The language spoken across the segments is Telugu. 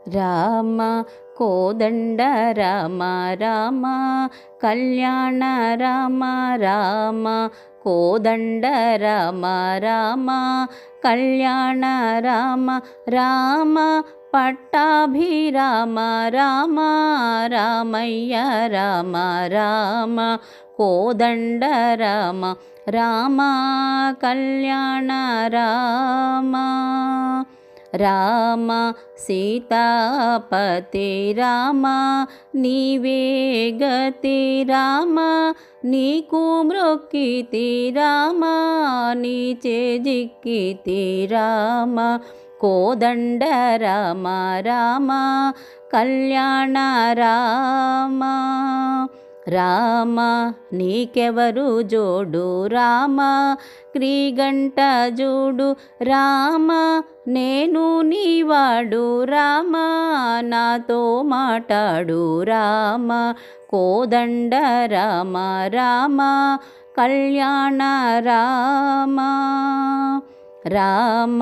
రామ కోదండ రామ రామ కళ్యాణ రామ రామ కోదండ రామ రామ కళ్యాణ రామ రామ పట్టాభిరామ రామ రామయ్య రామ రామ కోదండ రామ రామ కళ్యాణ రామ రామ సీతాపతి రామ నీవే గతి రామ నీకు మ్రొక్కితి రామ నీచే జిక్కితి రామ కోదండ రామ రామ కళ్యాణ రామ రామ నీకెవరు జోడు రామ క్రీగంట జోడు రామ నేను నీవాడు రామ నాతో మాటాడు రామ కోదండ రామ రామ కళ్యాణ రామ రామ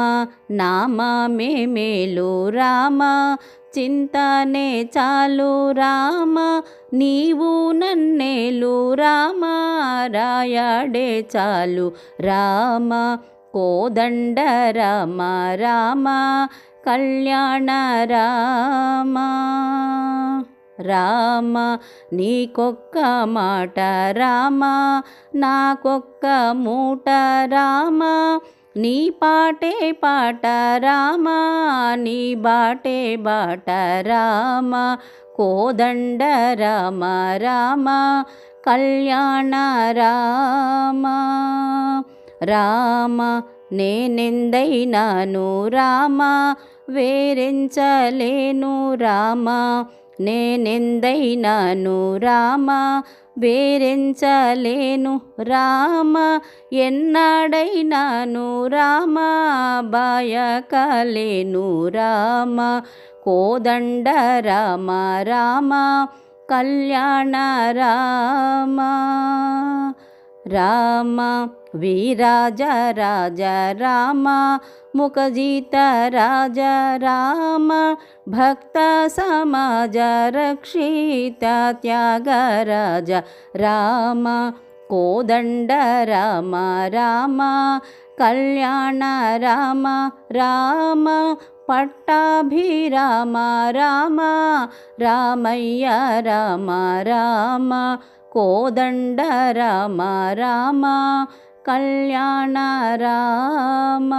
నామమే మేలు రామ చింతనే చాలు రామ నీవు నన్నేలు రామ రాయడే చాలు రామ కోదండ రామ రామ కళ్యాణ రామ రామ నీకొక్క మాట రామ నాకొక్క మూట రామ నీ పాటే పాట రామ నీ బాటే బాట రామ కోదండ రామ రామ కళ్యాణ రామ రామ నేనెందైనాను రామ వేరెంచలేను రామ నేనెందైనాను రామ వేరెంచలేను రామ ఎన్నాడైనాను రామ బాయకలేను రామ కోదండ రామ రామ కళ్యాణ రామ రామ వీరాజ రాజ రామ ముఖజిత రాజ రామ భక్త సమాజ రక్షిత త్యాగరాజ రామ కోదండ రామ రామ కళ్యాణ రామ రామ పట్టాభిరామ రామ రామయ్య రామ రామ కోదండ రామ రామ కళ్యాణ రామ